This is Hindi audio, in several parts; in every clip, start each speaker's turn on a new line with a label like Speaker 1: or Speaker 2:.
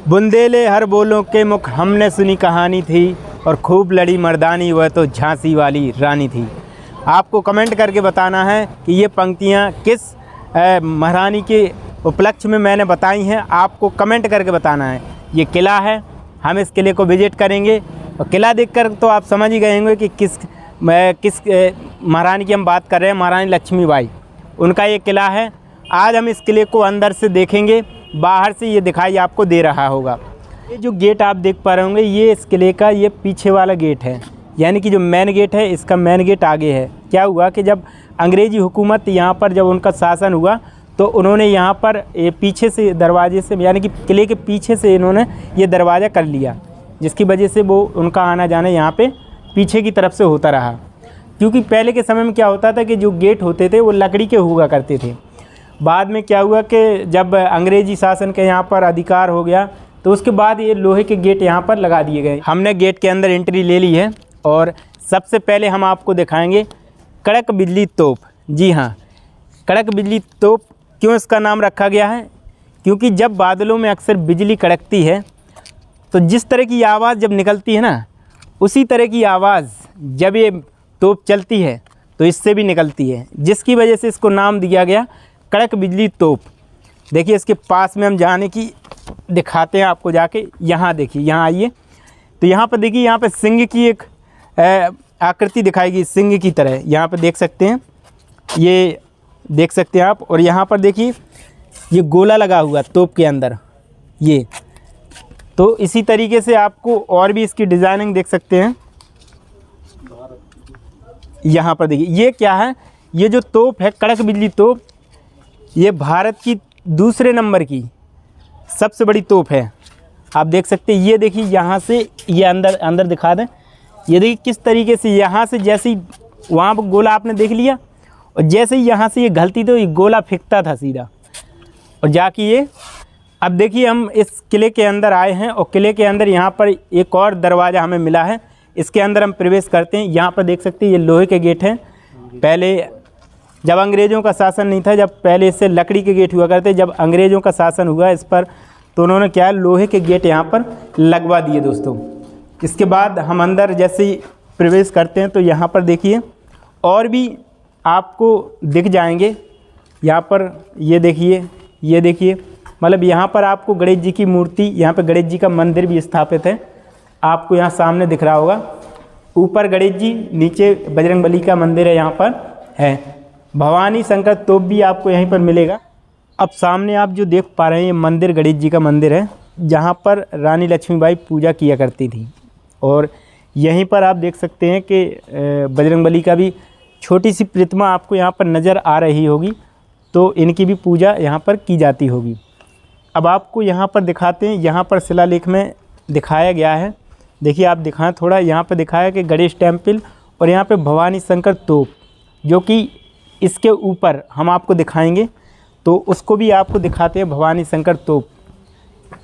Speaker 1: बुंदेले हर बोलों के मुख हमने सुनी कहानी थी, और खूब लड़ी मर्दानी वह तो झांसी वाली रानी थी। आपको कमेंट करके बताना है कि ये पंक्तियाँ किस महारानी के उपलक्ष्य में मैंने बताई हैं। आपको कमेंट करके बताना है। ये किला है, हम इस किले को विज़िट करेंगे, और किला देखकर तो आप समझ ही गए होंगे कि किस महारानी की हम बात कर रहे हैं। महारानी लक्ष्मीबाई, उनका ये किला है। आज हम इस किले को अंदर से देखेंगे, बाहर से ये दिखाई आपको दे रहा होगा। ये जो गेट आप देख पा रहे होंगे, ये इस किले का ये पीछे वाला गेट है, यानी कि जो मेन गेट है, इसका मेन गेट आगे है। क्या हुआ कि जब अंग्रेज़ी हुकूमत यहाँ पर जब उनका शासन हुआ, तो उन्होंने यहाँ पर पीछे से दरवाजे से, यानी कि किले के पीछे से इन्होंने ये दरवाज़ा कर लिया, जिसकी वजह से वो उनका आना जाना यहाँ पे पीछे की तरफ से होता रहा। क्योंकि पहले के समय में क्या होता था कि जो गेट होते थे वो लकड़ी के हुआ करते थे। बाद में क्या हुआ कि जब अंग्रेज़ी शासन के यहाँ पर अधिकार हो गया, तो उसके बाद ये लोहे के गेट यहाँ पर लगा दिए गए। हमने गेट के अंदर एंट्री ले ली है, और सबसे पहले हम आपको दिखाएंगे कड़क बिजली तोप। जी हाँ, कड़क बिजली तोप क्यों इसका नाम रखा गया है? क्योंकि जब बादलों में अक्सर बिजली कड़कती है, तो जिस तरह की आवाज़ जब निकलती है ना, उसी तरह की आवाज़ जब ये तोप चलती है तो इससे भी निकलती है, जिसकी वजह से इसको नाम दिया गया कड़क बिजली तोप। देखिए, इसके पास में हम जाने की दिखाते हैं आपको जाके। यहाँ देखिए, यहाँ आइए, तो यहाँ पर देखिए, यहाँ पर सिंह की एक आकृति दिखाई गई, सिंह की तरह। यहाँ पर देख सकते हैं, ये देख सकते हैं आप। और यहाँ पर देखिए, ये गोला लगा हुआ तोप के अंदर, ये तो इसी तरीके से आपको और भी इसकी डिज़ाइनिंग देख सकते हैं। यहाँ पर देखिए, ये क्या है? ये जो तोप है, कड़क बिजली तोप, ये भारत की दूसरे नंबर की सबसे बड़ी तोप है। आप देख सकते हैं, ये देखिए, यहाँ से ये अंदर दिखा दें। ये देखिए किस तरीके से यहाँ से, जैसे ही वहाँ पर गोला आपने देख लिया, और जैसे ही यहाँ से ये घलती तो ये गोला फेंकता था सीधा, और जाके ये, अब देखिए हम इस किले के अंदर आए हैं, और किले के अंदर यहाँ पर एक और दरवाज़ा हमें मिला है। इसके अंदर हम प्रवेश करते हैं। यहाँ पर देख सकते हैं, ये लोहे के गेट हैं। पहले जब अंग्रेज़ों का शासन नहीं था, जब पहले इससे लकड़ी के गेट हुआ करते, जब अंग्रेज़ों का शासन हुआ इस पर, तो उन्होंने क्या है, लोहे के गेट यहाँ पर लगवा दिए दोस्तों। इसके बाद हम अंदर जैसे ही प्रवेश करते हैं, तो यहाँ पर देखिए और भी आपको दिख जाएंगे। यहाँ पर ये देखिए, मतलब यहाँ पर आपको गणेश जी की मूर्ति, यहाँ पर गणेश जी का मंदिर भी स्थापित है। आपको यहाँ सामने दिख रहा होगा, ऊपर गणेश जी, नीचे बजरंगबली का मंदिर है, यहाँ पर है। भवानी शंकर तोप भी आपको यहीं पर मिलेगा। अब सामने आप जो देख पा रहे हैं, ये मंदिर गणेश जी का मंदिर है, जहाँ पर रानी लक्ष्मीबाई पूजा किया करती थी। और यहीं पर आप देख सकते हैं कि बजरंगबली का भी छोटी सी प्रतिमा आपको यहाँ पर नज़र आ रही होगी, तो इनकी भी पूजा यहाँ पर की जाती होगी। अब आपको यहाँ पर दिखाते हैं, यहाँ पर शिलालेख में दिखाया गया है। देखिए, आप दिखाएं थोड़ा, यहाँ पर दिखाया कि गणेश टेम्पल, और यहाँ पे भवानी शंकर तोप, जो कि इसके ऊपर हम आपको दिखाएंगे, तो उसको भी आपको दिखाते हैं। भवानी शंकर तोप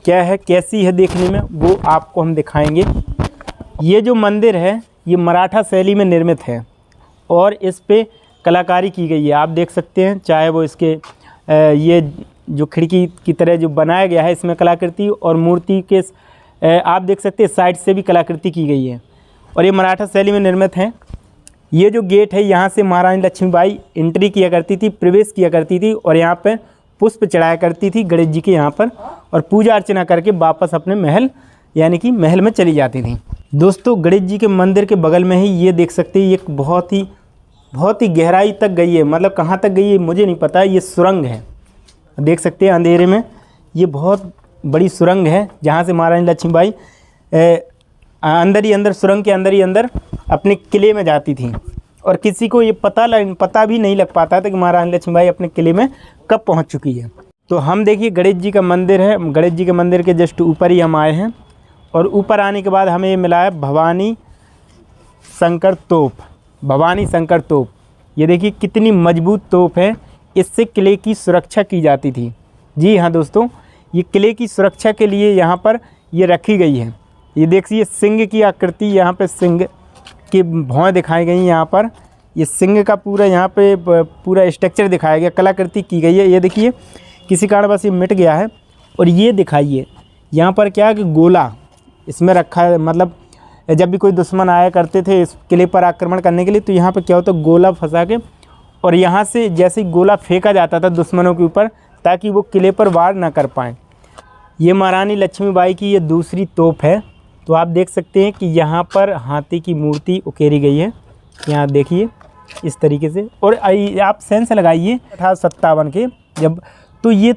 Speaker 1: क्या है, कैसी है देखने में, वो आपको हम दिखाएंगे। ये जो मंदिर है, ये मराठा शैली में निर्मित है, और इस पे कलाकारी की गई है। आप देख सकते हैं, चाहे वो इसके ये जो खिड़की की तरह जो बनाया गया है, इसमें कलाकृति, और मूर्ति के आप देख सकते हैं साइड से भी कलाकृति की गई है, और ये मराठा शैली में निर्मित है। ये जो गेट है, यहाँ से महारानी लक्ष्मीबाई एंट्री किया करती थी, प्रवेश किया करती थी, और यहाँ पर पुष्प चढ़ाया करती थी गणेश जी के यहाँ पर, और पूजा अर्चना करके वापस अपने महल, यानी कि महल में चली जाती थी। दोस्तों, गणेश जी के मंदिर के बगल में ही ये देख सकते हैं, ये बहुत ही गहराई तक गई है। मतलब कहाँ तक गई है मुझे नहीं पता, ये सुरंग है। देख सकते हैं अंधेरे में, ये बहुत बड़ी सुरंग है, जहाँ से महारानी लक्ष्मीबाई अंदर ही अंदर, सुरंग के अंदर ही अंदर अपने किले में जाती थी, और किसी को ये पता भी नहीं लग पाता था कि महारानी लक्ष्मीबाई अपने किले में कब पहुँच चुकी है। तो हम देखिए, गणेश जी का मंदिर है, गणेश जी के मंदिर के जस्ट ऊपर ही हम आए हैं, और ऊपर आने के बाद हमें ये मिला है भवानी शंकर तोप। भवानी शंकर तोप, ये देखिए कितनी मजबूत तोप है, इससे किले की सुरक्षा की जाती थी। जी हाँ दोस्तों, ये किले की सुरक्षा के लिए यहाँ पर ये रखी गई है। ये देखिए, सिंह की आकृति, यहाँ पे सिंह की भौहें दिखाई गई। यहाँ पर ये सिंह का पूरा यहाँ पे पूरा स्ट्रक्चर दिखाया गया, कलाकृति की गई है। ये देखिए, किसी कारणवश ये मिट गया है। और ये दिखाइए, यहाँ पर क्या है कि गोला इसमें रखा है, मतलब जब भी कोई दुश्मन आया करते थे इस किले पर आक्रमण करने के लिए, तो यहाँ पर क्या होता है, गोला फंसा के और यहाँ से जैसे ही गोला फेंका जाता था दुश्मनों के ऊपर ताकि वो किले पर वार ना कर पाएँ। ये महारानी लक्ष्मीबाई की ये दूसरी तोप है। तो आप देख सकते हैं कि यहाँ पर हाथी की मूर्ति उकेरी गई है, यहाँ देखिए इस तरीके से। और आप सेंस लगाइए 1857 के जब, तो ये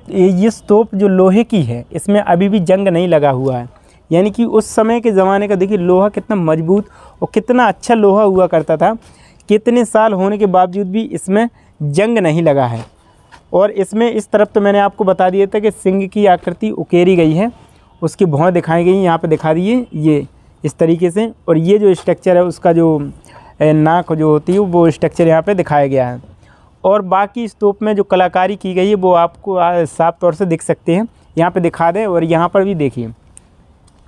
Speaker 1: तोप जो लोहे की है इसमें अभी भी जंग नहीं लगा हुआ है, यानी कि उस समय के ज़माने का देखिए लोहा कितना मजबूत और कितना अच्छा लोहा हुआ करता था। कितने साल होने के बावजूद भी इसमें जंग नहीं लगा है। और इसमें इस तरफ तो मैंने आपको बता दिया था कि सिंह की आकृति उकेरी गई है, उसकी भौं दिखाई गई, यहाँ पे दिखा दिए ये इस तरीके से। और ये जो स्ट्रक्चर है उसका जो नाक जो होती है वो स्ट्रक्चर यहाँ पे दिखाया गया है। और बाकी इस तोप में जो कलाकारी की गई है वो आपको साफ तौर से दिख सकते हैं, यहाँ पे दिखा दें। और यहाँ पर भी देखिए,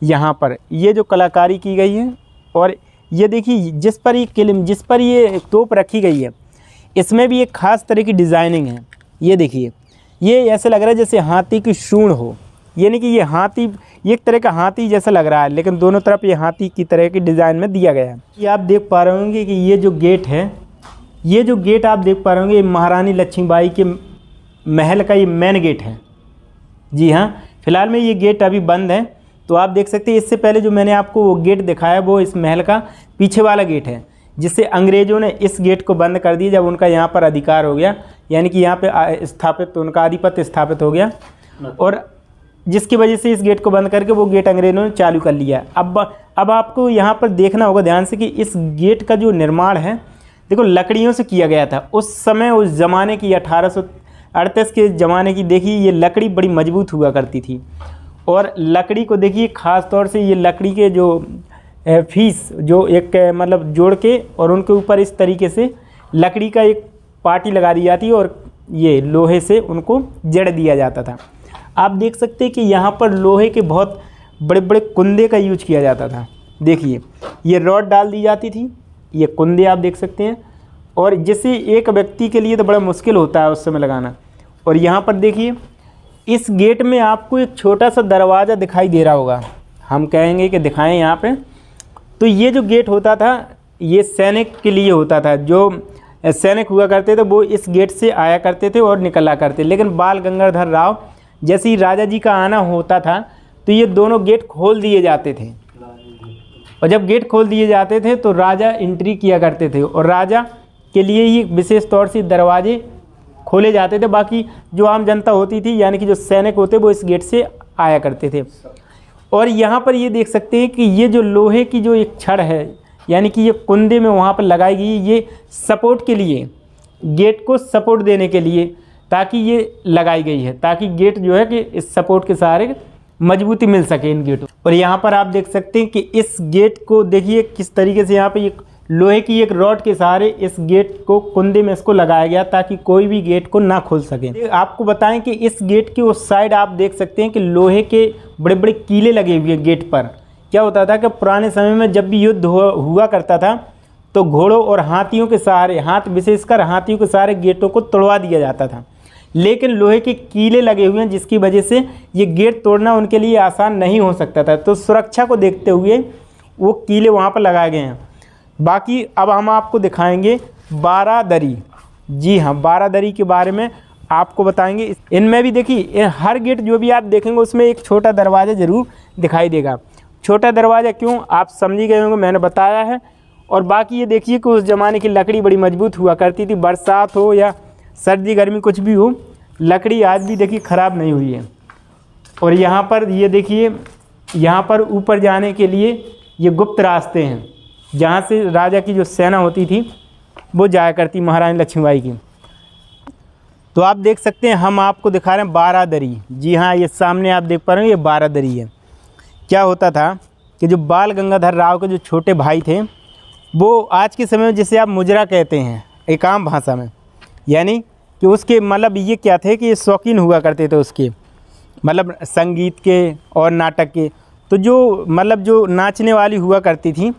Speaker 1: यहाँ पर ये जो कलाकारी की गई है और ये देखिए जिस पर ये तोप रखी गई है इसमें भी एक ख़ास तरह की डिज़ाइनिंग है। ये देखिए, ये ऐसे लग रहा है जैसे हाथी की सूंड हो, यानी कि ये हाथी, ये एक तरह का हाथी जैसा लग रहा है, लेकिन दोनों तरफ ये हाथी की तरह की डिज़ाइन में दिया गया है। ये आप देख पा रहे होंगे कि ये जो गेट है, ये जो गेट आप देख पा रहे होंगे, ये महारानी लक्ष्मीबाई के महल का ये मेन गेट है। जी हाँ, फिलहाल में ये गेट अभी बंद है। तो आप देख सकते हैं इससे पहले जो मैंने आपको वो गेट दिखाया वो इस महल का पीछे वाला गेट है, जिससे अंग्रेज़ों ने इस गेट को बंद कर दिया जब उनका यहाँ पर अधिकार हो गया, यानी कि यहाँ पे स्थापित उनका आधिपत्य स्थापित हो गया, और जिसकी वजह से इस गेट को बंद करके वो गेट अंग्रेज़ों ने चालू कर लिया। अब आपको यहाँ पर देखना होगा ध्यान से कि इस गेट का जो निर्माण है देखो लकड़ियों से किया गया था। उस समय उस ज़माने की 1838 के ज़माने की देखिए ये लकड़ी बड़ी मजबूत हुआ करती थी। और लकड़ी को देखिए ख़ास तौर से ये लकड़ी के जो फीस जो एक मतलब जोड़ के और उनके ऊपर इस तरीके से लकड़ी का एक पार्टी लगा दी जाती है और ये लोहे से उनको जड़ दिया जाता था। आप देख सकते हैं कि यहाँ पर लोहे के बहुत बड़े बड़े कुंदे का यूज किया जाता था। देखिए ये रॉड डाल दी जाती थी, ये कुंदे आप देख सकते हैं, और जिससे एक व्यक्ति के लिए तो बड़ा मुश्किल होता है उस समय लगाना। और यहाँ पर देखिए इस गेट में आपको एक छोटा सा दरवाज़ा दिखाई दे रहा होगा, हम कहेंगे कि दिखाएं यहाँ पे। तो ये जो गेट होता था ये सैनिक के लिए होता था, जो सैनिक हुआ करते थे वो इस गेट से आया करते थे और निकला करते। लेकिन बाल गंगाधर राव जैसे ही राजा जी का आना होता था तो ये दोनों गेट खोल दिए जाते थे, और जब गेट खोल दिए जाते थे तो राजा एंट्री किया करते थे, और राजा के लिए ही विशेष तौर से दरवाजे खोले जाते थे। बाकी जो आम जनता होती थी यानी कि जो सैनिक होते वो इस गेट से आया करते थे। और यहाँ पर ये देख सकते हैं कि ये जो लोहे की जो एक छड़ है यानी कि ये कुंदे में वहाँ पर लगाई गई, ये सपोर्ट के लिए, गेट को सपोर्ट देने के लिए ताकि ये लगाई गई है, ताकि गेट जो है कि इस सपोर्ट के सहारे मजबूती मिल सके इन गेटों। और यहाँ पर आप देख सकते हैं कि इस गेट को देखिए किस तरीके से यहाँ पे एक लोहे की एक रॉड के सहारे इस गेट को कुंदे में इसको लगाया गया ताकि कोई भी गेट को ना खोल सके। आपको बताएं कि इस गेट के उस साइड आप देख सकते हैं कि लोहे के बड़े बड़े कीले लगे हुए गेट पर। क्या होता था कि पुराने समय में जब भी युद्ध हुआ करता था तो घोड़ों और हाथियों के सहारे, विशेषकर हाथियों के सहारे गेटों को तोड़वा दिया जाता था। लेकिन लोहे के कीले लगे हुए हैं जिसकी वजह से ये गेट तोड़ना उनके लिए आसान नहीं हो सकता था। तो सुरक्षा को देखते हुए वो कीले वहाँ पर लगाए गए हैं। बाकी अब हम आपको दिखाएंगे बारादरी। जी हाँ, बारादरी के बारे में आपको बताएंगे। इनमें भी देखिए हर गेट जो भी आप देखेंगे उसमें एक छोटा दरवाज़ा ज़रूर दिखाई देगा। छोटा दरवाज़ा क्यों, आप समझ गए होंगे, मैंने बताया है। और बाकी ये देखिए कि उस ज़माने की लकड़ी बड़ी मजबूत हुआ करती थी, बरसात हो या सर्दी गर्मी कुछ भी हो, लकड़ी आज भी देखिए ख़राब नहीं हुई है। और यहाँ पर ये देखिए, यहाँ पर ऊपर जाने के लिए ये गुप्त रास्ते हैं जहाँ से राजा की जो सेना होती थी वो जाया करती, महारानी लक्ष्मीबाई की। तो आप देख सकते हैं हम आपको दिखा रहे हैं बारादरी। जी हाँ, ये सामने आप देख पा रहे हैं ये बारादरी है। क्या होता था कि जो बाल गंगाधर राव के जो छोटे भाई थे वो आज के समय में जिसे आप मुजरा कहते हैं एक आम भाषा में, यानी कि उसके मतलब ये क्या थे कि ये शौकीन हुआ करते थे उसके मतलब संगीत के और नाटक के। तो जो मतलब जो नाचने वाली हुआ करती थी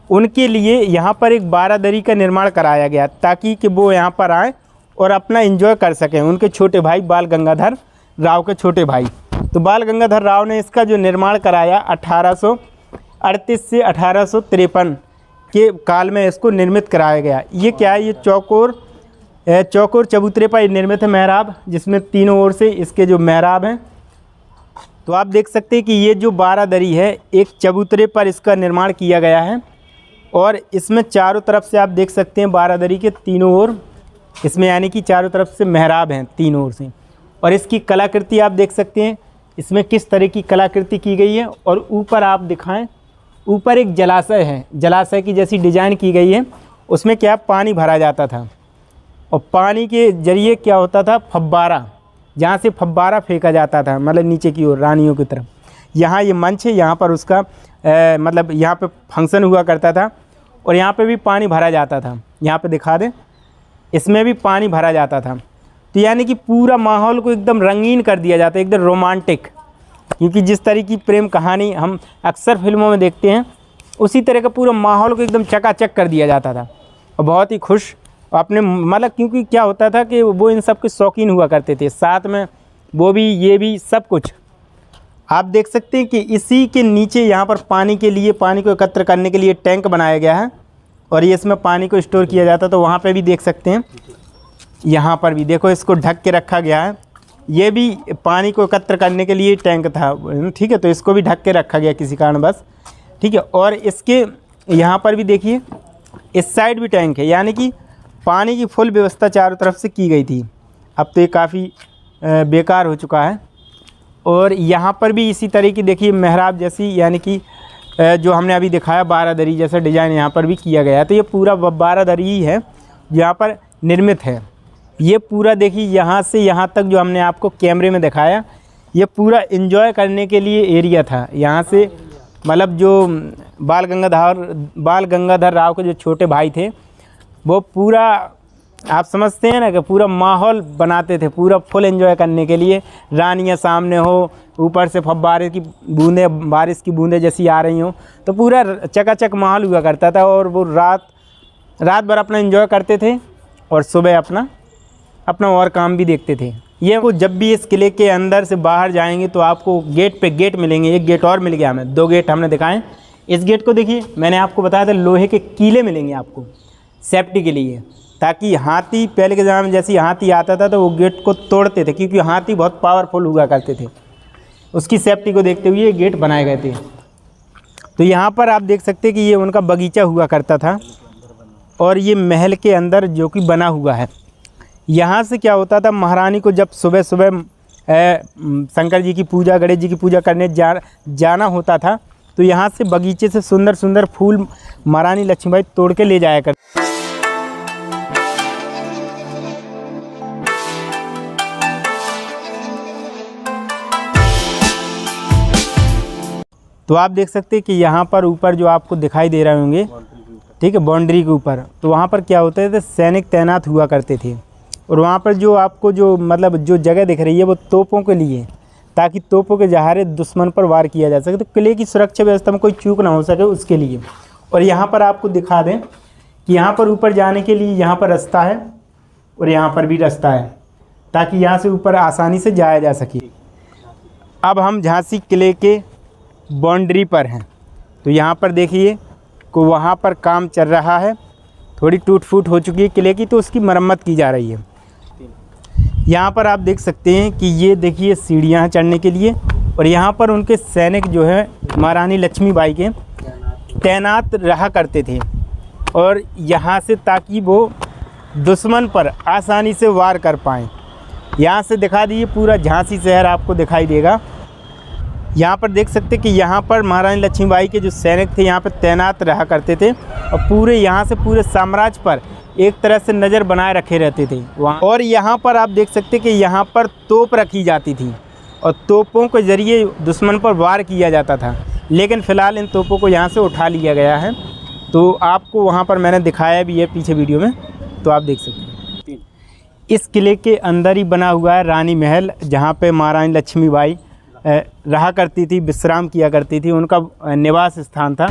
Speaker 1: उनके लिए यहाँ पर एक बारादरी का निर्माण कराया गया ताकि कि वो यहाँ पर आएँ और अपना एंजॉय कर सकें, उनके छोटे भाई बाल गंगाधर राव के छोटे भाई। तो बाल गंगाधर राव ने इसका जो निर्माण कराया 1838 से 1853 के काल में इसको निर्मित कराया गया। ये क्या है, ये चौकोर चबूतरे पर निर्मित है मेहराब, जिसमें तीनों ओर से इसके जो मेहराब हैं। तो आप देख सकते हैं कि ये जो बारादरी है एक चबूतरे पर इसका निर्माण किया गया है और इसमें चारों तरफ से आप देख सकते हैं बारादरी के तीनों ओर, इसमें यानी कि चारों तरफ से मेहराब हैं तीनों ओर से। और इसकी कलाकृति आप देख सकते हैं इसमें किस तरह की कलाकृति की गई है। और ऊपर आप दिखाएं, ऊपर एक जलाशय है, जलाशय की जैसी डिजाइन की गई है। उसमें क्या पानी भरा जाता था और पानी के जरिए क्या होता था, फव्वारा, जहाँ से फव्वारा फेंका जाता था मतलब नीचे की ओर रानियों की तरफ। यहाँ ये मंच है, यहाँ पर उसका मतलब यहाँ पे फंक्शन हुआ करता था और यहाँ पे भी पानी भरा जाता था। यहाँ पे दिखा दें, इसमें भी पानी भरा जाता था। तो यानी कि पूरा माहौल को एकदम रंगीन कर दिया जाता है, एकदम रोमांटिक, क्योंकि जिस तरह की प्रेम कहानी हम अक्सर फिल्मों में देखते हैं उसी तरह का पूरा माहौल को एकदम चकाचक कर दिया जाता था। और बहुत ही खुश अपने मतलब, क्योंकि क्या होता था कि वो इन सब के शौकीन हुआ करते थे, साथ में वो भी ये भी सब कुछ। आप देख सकते हैं कि इसी के नीचे यहाँ पर पानी के लिए, पानी को एकत्र करने के लिए टैंक बनाया गया है और ये इसमें पानी को स्टोर किया जाता। तो वहाँ पे भी देख सकते हैं, यहाँ पर भी देखो इसको ढक के रखा गया है। ये भी पानी को एकत्र करने के लिए टैंक था, ठीक है। तो इसको भी ढक के रखा गया किसी कारणवश, ठीक है। और इसके यहाँ पर भी देखिए इस साइड भी टैंक है, यानी कि पानी की फुल व्यवस्था चारों तरफ से की गई थी। अब तो ये काफ़ी बेकार हो चुका है। और यहाँ पर भी इसी तरह की देखिए मेहराब जैसी, यानी कि जो हमने अभी दिखाया बारादरी जैसा डिज़ाइन यहाँ पर भी किया गया है। तो ये पूरा बारादरी ही है यहाँ पर निर्मित है। ये पूरा देखिए यहाँ से यहाँ तक जो हमने आपको कैमरे में दिखाया, ये पूरा एंजॉय करने के लिए एरिया था। यहाँ से मतलब जो बाल गंगाधर राव के जो छोटे भाई थे वो पूरा, आप समझते हैं ना, कि पूरा माहौल बनाते थे पूरा फुल एंजॉय करने के लिए। रानियाँ सामने हो, ऊपर से फव्वारे की बूंदें, बारिश की बूंदें जैसी आ रही हों, तो पूरा चकाचक माहौल हुआ करता था। और वो रात भर अपना एंजॉय करते थे और सुबह अपना और काम भी देखते थे। ये वो जब भी इस किले के अंदर से बाहर जाएंगे तो आपको गेट पे गेट मिलेंगे। एक गेट और मिल गया हमें, 2 गेट हमने दिखाएं। इस गेट को देखिए, मैंने आपको बताया था लोहे के कीले मिलेंगे आपको सेफ्टी के लिए, ताकि हाथी, पहले के ज़माने में जैसे हाथी आता था तो वो गेट को तोड़ते थे, क्योंकि हाथी बहुत पावरफुल हुआ करते थे। उसकी सेफ्टी को देखते हुए ये गेट बनाए गए थे। तो यहाँ पर आप देख सकते हैं कि ये उनका बगीचा हुआ करता था और ये महल के अंदर जो कि बना हुआ है। यहाँ से क्या होता था, महारानी को जब सुबह सुबह शंकर जी की पूजा, गणेश जी की पूजा करने जाना होता था, तो यहाँ से बगीचे से सुंदर सुंदर फूल महारानी लक्ष्मीबाई तोड़ के ले जाया करती। तो आप देख सकते हैं कि यहाँ पर ऊपर जो आपको दिखाई दे रहे होंगे, ठीक है, बाउंड्री के ऊपर, तो वहाँ पर क्या होते थे, सैनिक तैनात हुआ करते थे। और वहाँ पर जो आपको जो मतलब जो जगह दिख रही है वो तोपों के लिए, ताकि तोपों के सहारे दुश्मन पर वार किया जा सके, तो किले की सुरक्षा व्यवस्था में कोई चूक ना हो सके उसके लिए। और यहाँ पर आपको दिखा दें कि यहाँ पर ऊपर जाने के लिए यहाँ पर रास्ता है और यहाँ पर भी रास्ता है, ताकि यहाँ से ऊपर आसानी से जाया जा सके। अब हम झांसी किले के बाउंड्री पर हैं, तो यहाँ पर देखिए को वहाँ पर काम चल रहा है। थोड़ी टूट फूट हो चुकी है किले की, तो उसकी मरम्मत की जा रही है। यहाँ पर आप देख सकते हैं कि ये देखिए सीढ़ियाँ हैं चढ़ने के लिए, और यहाँ पर उनके सैनिक जो है महारानी लक्ष्मीबाई के तैनात रहा करते थे। और यहाँ से ताकि वो दुश्मन पर आसानी से वार कर पाएँ। यहाँ से दिखा दीजिए पूरा झांसी शहर आपको दिखाई देगा। यहाँ पर देख सकते कि यहाँ पर महारानी लक्ष्मीबाई के जो सैनिक थे यहाँ पर तैनात रहा करते थे, और पूरे यहाँ से पूरे साम्राज्य पर एक तरह से नज़र बनाए रखे रहते थे वहाँ। और यहाँ पर आप देख सकते कि यहाँ पर तोप रखी जाती थी और तोपों के ज़रिए दुश्मन पर वार किया जाता था। लेकिन फ़िलहाल इन तोपों को यहाँ से उठा लिया गया है, तो आपको वहाँ पर मैंने दिखाया भी है पीछे वीडियो में, तो आप देख सकते हैं। इस किले के अंदर ही बना हुआ है रानी महल, जहाँ पर महारानी लक्ष्मीबाई रहा करती थी, विश्राम किया करती थी, उनका निवास स्थान था।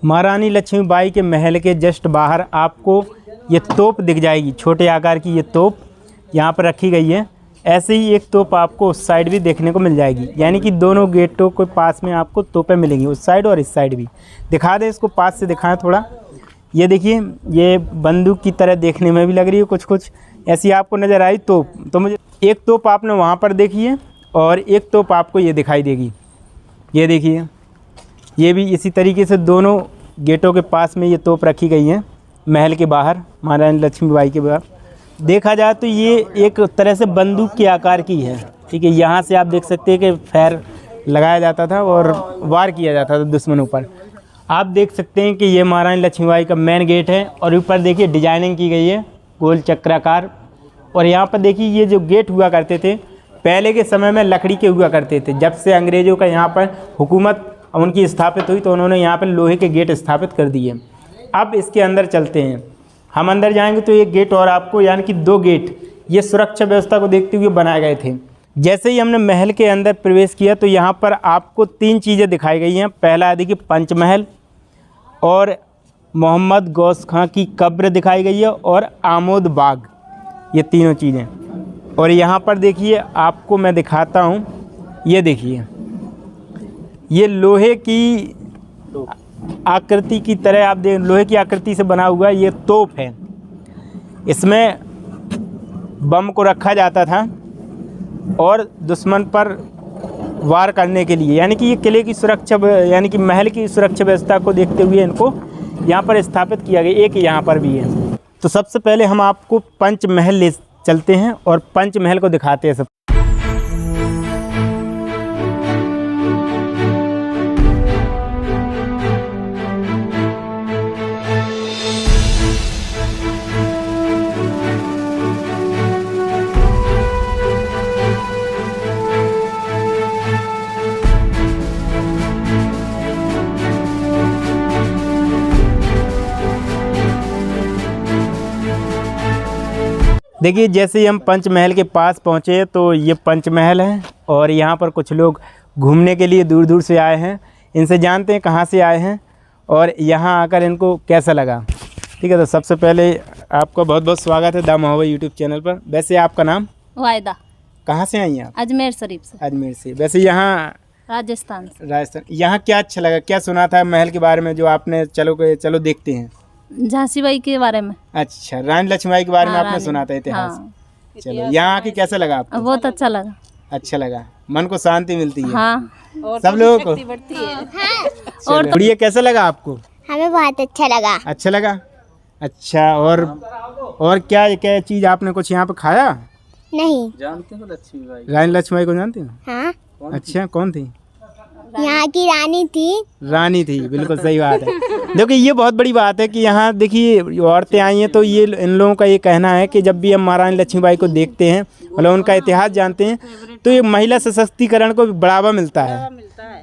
Speaker 1: महारानी लक्ष्मीबाई के महल के जस्ट बाहर आपको ये तोप दिख जाएगी, छोटे आकार की ये तोप यहाँ पर रखी गई है। ऐसे ही एक तोप आपको उस साइड भी देखने को मिल जाएगी, यानी कि दोनों गेटों के पास में आपको तोपें मिलेंगी, उस साइड और इस साइड भी। दिखा दें, इसको पास से दिखाएं थोड़ा। ये देखिए, ये बंदूक की तरह देखने में भी लग रही है, कुछ कुछ ऐसी आपको नज़र आई तोप। तो मुझे एक तोप आपने वहाँ पर देखी है और एक तोप आपको ये दिखाई देगी। ये देखिए, ये भी इसी तरीके से दोनों गेटों के पास में ये तोप रखी गई हैं महल के बाहर, महारानी लक्ष्मीबाई के बाहर। देखा जाए तो ये एक तरह से बंदूक के आकार की है, ठीक है। यहाँ से आप देख सकते हैं कि फायर लगाया जाता था और वार किया जाता था दुश्मनों पर। आप देख सकते हैं कि ये महारानी लक्ष्मीबाई का मेन गेट है और ऊपर देखिए डिजाइनिंग की गई है गोल चक्राकार। और यहाँ पर देखिए, ये जो गेट हुआ करते थे पहले के समय में लकड़ी के हुआ करते थे। जब से अंग्रेज़ों का यहाँ पर हुकूमत उनकी स्थापित हुई तो उन्होंने यहाँ पर लोहे के गेट स्थापित कर दिए। अब इसके अंदर चलते हैं, हम अंदर जाएंगे तो एक गेट और आपको, यानी कि 2 गेट ये सुरक्षा व्यवस्था को देखते हुए बनाए गए थे। जैसे ही हमने महल के अंदर प्रवेश किया तो यहाँ पर आपको 3 चीज़ें दिखाई गई हैं। पहला देखिए पंचमहल और मोहम्मद गौस खां की कब्र दिखाई गई है और आमोद बाग, ये तीनों चीज़ें। और यहाँ पर देखिए, आपको मैं दिखाता हूँ, ये देखिए, ये लोहे की आकृति की तरह आप देख, लोहे की आकृति से बना हुआ ये तोप है। इसमें बम को रखा जाता था और दुश्मन पर वार करने के लिए, यानी कि ये किले की सुरक्षा, यानी कि महल की सुरक्षा व्यवस्था को देखते हुए इनको यहाँ पर स्थापित किया गया। एक यहाँ पर भी है। तो सबसे पहले हम आपको पंचमहल ले चलते हैं और पंचमहल को दिखाते हैं सब। देखिए, जैसे ही हम पंचमहल के पास पहुँचे तो ये पंचमहल है और यहाँ पर कुछ लोग घूमने के लिए दूर दूर से आए हैं। इनसे जानते हैं कहाँ से आए हैं और यहाँ आकर इनको कैसा लगा। ठीक है, तो सबसे पहले आपका बहुत बहुत स्वागत है द महोबा यूट्यूब चैनल पर। वैसे आपका नाम?
Speaker 2: वायदा।
Speaker 1: कहाँ से आई हैं आप?
Speaker 2: अजमेर शरीफ से।
Speaker 1: अजमेर से। वैसे यहाँ
Speaker 2: राजस्थान से।
Speaker 1: राजस्थान। यहाँ क्या अच्छा लगा, क्या सुना था महल के बारे में जो आपने, चलो देखते हैं?
Speaker 2: झांसी बाई के बारे में।
Speaker 1: अच्छा, रानी लक्ष्मीबाई के बारे में
Speaker 2: हाँ,
Speaker 1: आपने सुना था इतिहास?
Speaker 2: हाँ।
Speaker 1: चलो, यहाँ आके कैसा लगा आपको?
Speaker 2: बहुत अच्छा लगा।
Speaker 1: अच्छा लगा, मन को शांति मिलती है।
Speaker 2: हाँ,
Speaker 1: सब लोगों को। और गुड़िया कैसा लगा आपको?
Speaker 3: हमें बहुत अच्छा लगा।
Speaker 1: अच्छा लगा। अच्छा, और क्या क्या चीज़ आपने कुछ यहाँ पे खाया?
Speaker 3: नहीं।
Speaker 4: जानते हो लक्ष्मीबाई?
Speaker 1: रानी लक्ष्मीबाई को जानते हो?
Speaker 3: हाँ,
Speaker 1: अच्छा, कौन थी?
Speaker 3: यहाँ की रानी थी।
Speaker 1: रानी थी, बिल्कुल सही बात है। देखिए, ये बहुत बड़ी बात है कि यहाँ देखिए औरतें आई हैं, तो ये इन लोगों का ये कहना है कि जब भी हम महारानी लक्ष्मीबाई को देखते हैं, मतलब उनका इतिहास जानते हैं, तो ये महिला सशक्तिकरण को बढ़ावा मिलता है।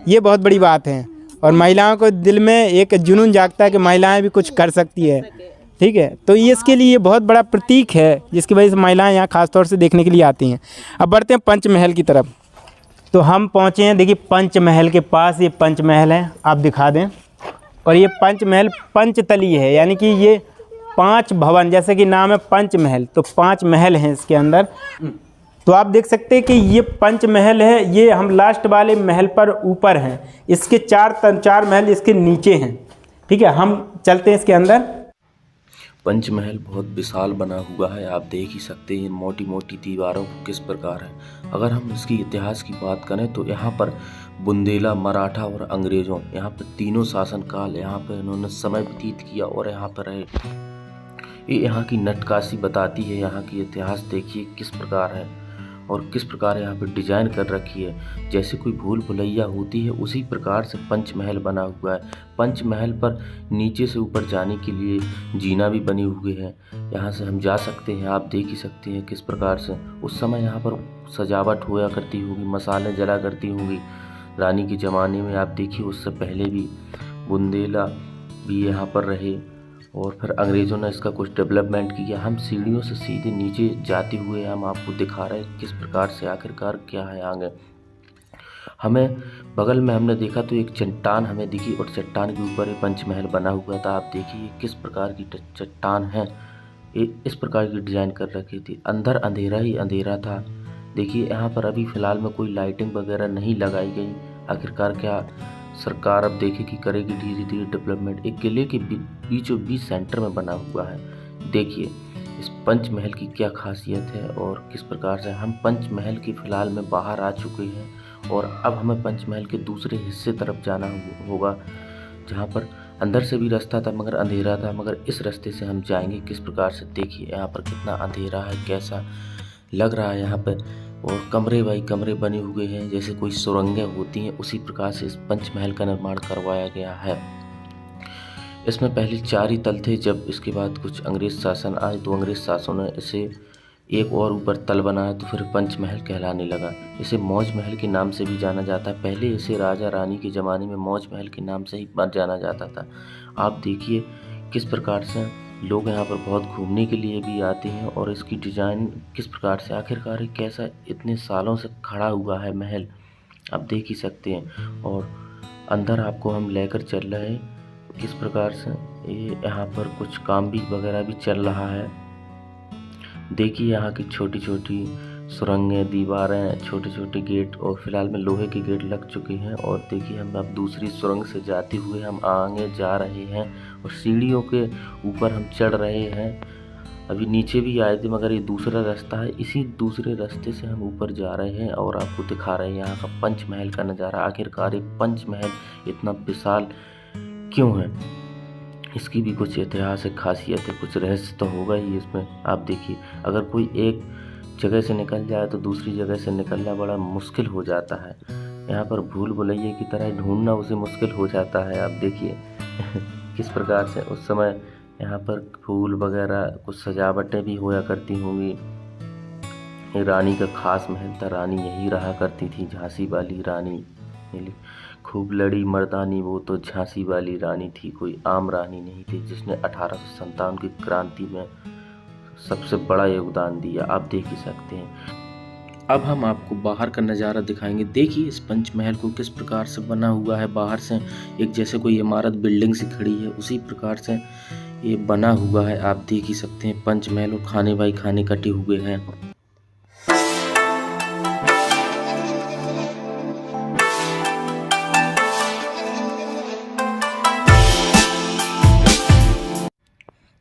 Speaker 1: ये बहुत बड़ी बात है और महिलाओं को दिल में एक जुनून जागता है कि महिलाएं भी कुछ कर सकती है। ठीक है, तो ये इसके लिए बहुत बड़ा प्रतीक है, जिसकी वजह से महिलाएं यहाँ खासतौर से देखने के लिए आती हैं। अब बढ़ते हैं पंचमहल की तरफ। तो हम पहुँचे हैं, देखिए पंचमहल के पास ये पंचमहल है, आप दिखा दें। और ये पंचमहल पंचतली है, यानी कि ये 5 भवन, जैसे कि नाम है पंचमहल, तो 5 महल हैं इसके अंदर। तो आप देख सकते हैं कि ये पंचमहल है। ये हम लास्ट वाले महल पर ऊपर हैं, इसके 4 महल इसके नीचे हैं। ठीक है, हम चलते हैं इसके अंदर।
Speaker 4: पंचमहल बहुत विशाल बना हुआ है, आप देख ही सकते हैं मोटी मोटी दीवारों किस प्रकार है। अगर हम इसकी इतिहास की बात करें तो यहाँ पर बुंदेला, मराठा और अंग्रेज़ों, यहाँ पर तीनों शासनकाल यहाँ पर इन्होंने समय व्यतीत किया और यहाँ पर रहे। ये यहाँ की नटकाशी बताती है, यहाँ की इतिहास देखिए किस प्रकार है और किस प्रकार यहाँ पर डिजाइन कर रखी है। जैसे कोई भूल भुलैया होती है उसी प्रकार से पंचमहल बना हुआ है। पंचमहल पर नीचे से ऊपर जाने के लिए जीना भी बनी हुई है, यहाँ से हम जा सकते हैं। आप देख ही सकते हैं किस प्रकार से उस समय यहाँ पर सजावट हुआ करती होगी, मसाले जला करती होंगी रानी के ज़माने में। आप देखिए उससे पहले भी बुंदेला भी यहाँ पर रहे और फिर अंग्रेज़ों ने इसका कुछ डेवलपमेंट किया। हम सीढ़ियों से सीधे नीचे जाते हुए हम आपको दिखा रहे हैं किस प्रकार से आखिरकार क्या है आगे। हमें बगल में हमने देखा तो एक चट्टान हमें दिखी और चट्टान के ऊपर एक पंचमहल बना हुआ था। आप देखिए किस प्रकार की चट्टान है, इस प्रकार की डिज़ाइन कर रखी थी। अंदर अंधेरा ही अंधेरा था। देखिए यहाँ पर अभी फ़िलहाल में कोई लाइटिंग वगैरह नहीं लगाई गई। आखिरकार क्या सरकार अब देखेगी, करेगी धीरे धीरे डेवलपमेंट। एक किले के बीचों बीच सेंटर में बना हुआ है। देखिए इस पंचमहल की क्या खासियत है और किस प्रकार से हम पंचमहल के फ़िलहाल में बाहर आ चुके हैं और अब हमें पंचमहल के दूसरे हिस्से तरफ जाना होगा, जहाँ पर अंदर से भी रास्ता था मगर अंधेरा था, मगर इस रास्ते से हम जाएंगे किस प्रकार से। देखिए यहाँ पर कितना अंधेरा है, कैसा लग रहा है यहाँ पर, और कमरे बाई कमरे बने हुए हैं जैसे कोई सुरंगें होती हैं, उसी प्रकार से इस पंचमहल का निर्माण करवाया गया है। इसमें पहले 4 ही तल थे, जब इसके बाद कुछ अंग्रेज शासन आए तो अंग्रेज शासन ने इसे एक और ऊपर तल बनाया तो फिर पंचमहल कहलाने लगा। इसे मौज महल के नाम से भी जाना जाता है। पहले इसे राजा रानी के ज़माने में मौज महल के नाम से ही जाना जाता था। आप देखिए किस प्रकार से लोग यहाँ पर बहुत घूमने के लिए भी आते हैं और इसकी डिज़ाइन किस प्रकार से, आखिरकार कैसा इतने सालों से खड़ा हुआ है महल, आप देख ही सकते हैं। और अंदर आपको हम लेकर चल रहे हैं किस प्रकार से। ये यहाँ पर कुछ काम भी वगैरह भी चल रहा है। देखिए यहाँ की छोटी छोटी सुरंगें, दीवारें, छोटे छोटे गेट, और फिलहाल में लोहे के गेट लग चुके हैं। और देखिए हम अब दूसरी सुरंग से जाते हुए हम आगे जा रहे हैं और सीढ़ियों के ऊपर हम चढ़ रहे हैं। अभी नीचे भी आए थे मगर ये दूसरा रास्ता है, इसी दूसरे रास्ते से हम ऊपर जा रहे हैं और आपको दिखा रहे हैं यहाँ का पंचमहल का नज़ारा। आखिरकार ये पंचमहल इतना विशाल क्यों है, इसकी भी कुछ ऐतिहासिक खासियत है, कुछ रहस्य तो होगा ही इसमें। आप देखिए अगर कोई एक जगह से निकल जाए तो दूसरी जगह से निकलना बड़ा मुश्किल हो जाता है। यहाँ पर भूल भुलैया की तरह ढूंढना उसे मुश्किल हो जाता है। आप देखिए किस प्रकार से उस समय यहाँ पर फूल वगैरह कुछ सजावटें भी होया करती होंगी। रानी का खास महल था, रानी यही रहा करती थी, झांसी वाली रानी। खूब लड़ी मर्दानी वो तो झांसी वाली रानी थी, कोई आम रानी नहीं थी, जिसने 1857 की क्रांति में सबसे बड़ा योगदान दिया। आप देख ही सकते हैं। अब हम आपको बाहर का नज़ारा दिखाएंगे। देखिए इस पंचमहल को किस प्रकार से बना हुआ है। बाहर से एक जैसे कोई इमारत बिल्डिंग सी खड़ी है उसी प्रकार से ये बना हुआ है। आप देख ही सकते हैं पंचमहल, और खाने बाई खाने कटे हुए हैं।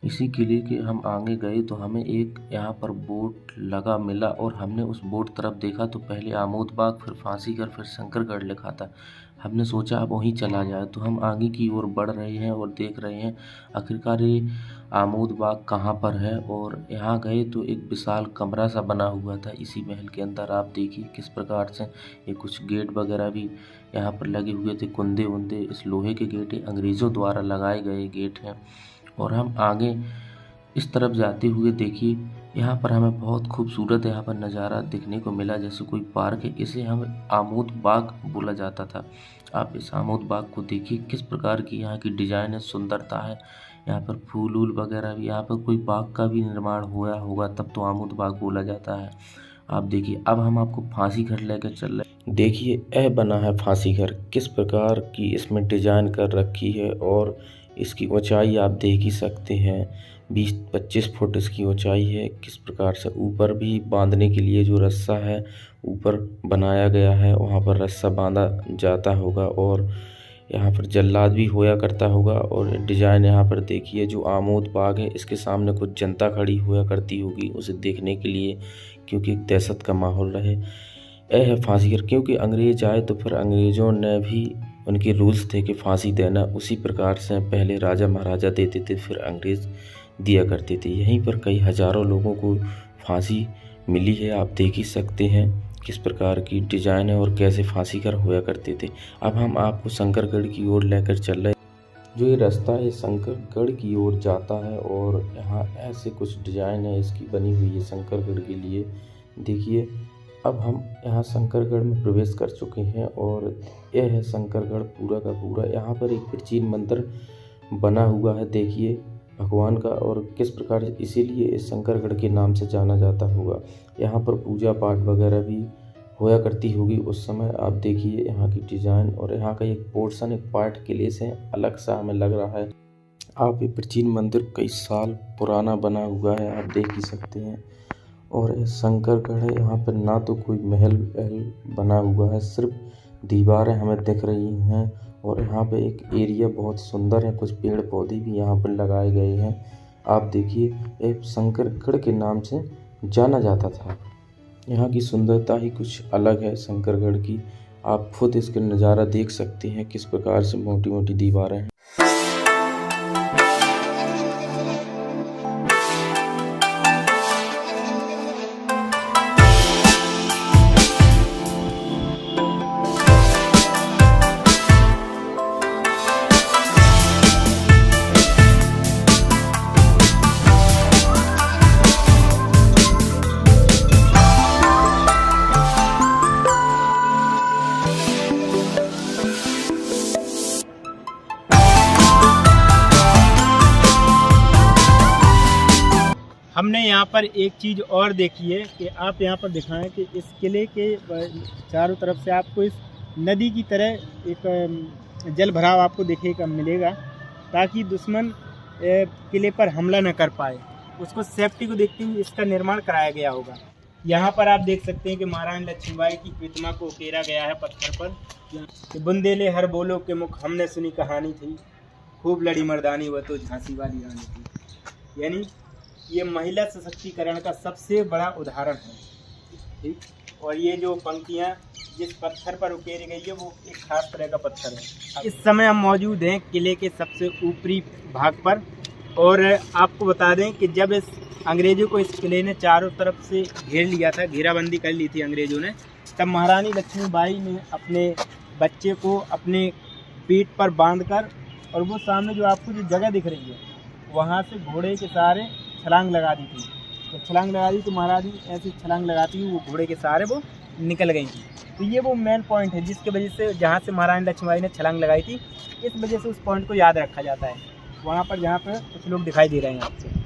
Speaker 4: इसी किले के हम आगे गए तो हमें एक यहाँ पर बोर्ड लगा मिला और हमने उस बोर्ड तरफ देखा तो पहले आमोद बाग, फिर फांसीगढ़, फिर शंकरगढ़ लिखा था। हमने सोचा अब वहीं चला जाए, तो हम आगे की ओर बढ़ रहे हैं और देख रहे हैं आखिरकार ये आमोद बाग कहाँ पर है। और यहाँ गए तो एक विशाल कमरा सा बना हुआ था इसी महल के अंदर। आप देखिए किस प्रकार से ये कुछ गेट वगैरह भी यहाँ पर लगे हुए थे, कुंदे वुंदे। इस लोहे के गेट अंग्रेज़ों द्वारा लगाए गए गेट हैं। और हम आगे इस तरफ जाते हुए देखिए यहाँ पर हमें बहुत खूबसूरत यहाँ पर नज़ारा देखने को मिला, जैसे कोई पार्क है। इसे हम आमोद बाग बोला जाता था। आप इस आमोद बाग को देखिए किस प्रकार की यहाँ की डिज़ाइन है, सुंदरता है। यहाँ पर फूल वूल वगैरह भी, यहाँ पर कोई बाग का भी निर्माण हुआ होगा तब तो आमोद बाग बोला जाता है। आप देखिए अब हम आपको फांसीगढ़ लेकर चल रहे हैं। देखिए यह बना है फांसीगढ़, किस प्रकार की इसमें डिज़ाइन कर रखी है और इसकी ऊंचाई आप देख ही सकते हैं, 20-25 फुट इसकी ऊंचाई है। किस प्रकार से ऊपर भी बांधने के लिए जो रस्सा है ऊपर बनाया गया है, वहाँ पर रस्सा बांधा जाता होगा और यहाँ पर जल्लाद भी होया करता होगा। और डिज़ाइन यहाँ पर देखिए, जो आमोद बाग है इसके सामने कुछ जनता खड़ी हुआ करती होगी उसे देखने के लिए, क्योंकि एक दहशत का माहौल रहे। यह है फांसीगढ़, क्योंकि अंग्रेज आए तो फिर अंग्रेज़ों ने भी, उनके रूल्स थे कि फांसी देना, उसी प्रकार से पहले राजा महाराजा देते थे फिर अंग्रेज़ दिया करते थे। यहीं पर कई हज़ारों लोगों को फांसी मिली है। आप देख ही सकते हैं किस प्रकार की डिज़ाइन है और कैसे फांसीगढ़ हुआ करते थे। अब हम आपको शंकरगढ़ की ओर लेकर चल रहे हैं। जो ये रास्ता है शंकरगढ़ की ओर जाता है और यहाँ ऐसे कुछ डिज़ाइन है इसकी बनी हुई है शंकरगढ़ के लिए। देखिए अब हम यहाँ शंकरगढ़ में प्रवेश कर चुके हैं और यह है शंकरगढ़ पूरा का पूरा। यहाँ पर एक प्राचीन मंदिर बना हुआ है देखिए भगवान का, और किस प्रकार इसीलिए इस शंकरगढ़ के नाम से जाना जाता होगा। यहाँ पर पूजा पाठ वगैरह भी होया करती होगी उस समय। आप देखिए यहाँ की डिज़ाइन और यहाँ का एक पोर्शन, एक पार्ट किले से अलग सा हमें लग रहा है। आप ये प्राचीन मंदिर कई साल पुराना बना हुआ है, आप देख ही सकते हैं। और ये शंकरगढ़ है, यहाँ पर ना तो कोई महल वहल बना हुआ है, सिर्फ दीवारें हमें दिख रही हैं। और यहाँ पे एक एरिया बहुत सुंदर है, कुछ पेड़ पौधे भी यहाँ पर लगाए गए हैं। आप देखिए ये शंकरगढ़ के नाम से जाना जाता था। यहाँ की सुंदरता ही कुछ अलग है शंकरगढ़ की। आप खुद इसका नज़ारा देख सकते हैं किस प्रकार से मोटी मोटी दीवारें हैं।
Speaker 1: हमने यहाँ पर एक चीज़ और देखी है कि आप यहाँ पर दिखाएं कि इस किले के चारों तरफ से आपको इस नदी की तरह एक जल भराव आपको देखने मिलेगा, ताकि दुश्मन किले पर हमला न कर पाए। उसको सेफ्टी को देखते हुए इसका निर्माण कराया गया होगा। यहाँ पर आप देख सकते हैं कि महारानी लक्ष्मीबाई की प्रतिमा को उकेरा गया है पत्थर पर कि बुंदेले हर बोलो के मुख हमने सुनी कहानी थी, खूब लड़ी मर्दानी वह तो झांसी वाली रानी थी। यानी ये महिला सशक्तिकरण का सबसे बड़ा उदाहरण है। ठीक, और ये जो पंक्तियाँ जिस पत्थर पर उकेरी गई है वो एक खास तरह का पत्थर है। इस समय हम मौजूद हैं किले के सबसे ऊपरी भाग पर, और आपको बता दें कि जब इस अंग्रेज़ों को इस किले ने चारों तरफ से घेर लिया था, घेराबंदी कर ली थी अंग्रेज़ों ने, तब महारानी लक्ष्मीबाई ने अपने बच्चे को अपने पीठ पर बांधकर, और वो सामने जो आपको जो जगह दिख रही है वहाँ से घोड़े के सहारे छलांग लगा दी थी। जब छलांग लगा दी तो महारानी ऐसी छलांग लगाती हुई वो घोड़े के सहारे वो निकल गई थी। तो ये वो मेन पॉइंट है जिसके वजह से जहाँ से महारानी लक्ष्मीबाई ने छलांग लगाई थी, इस वजह से उस पॉइंट को याद रखा जाता है। वहाँ पर जहाँ पर कुछ लोग दिखाई दे रहे हैं आपको।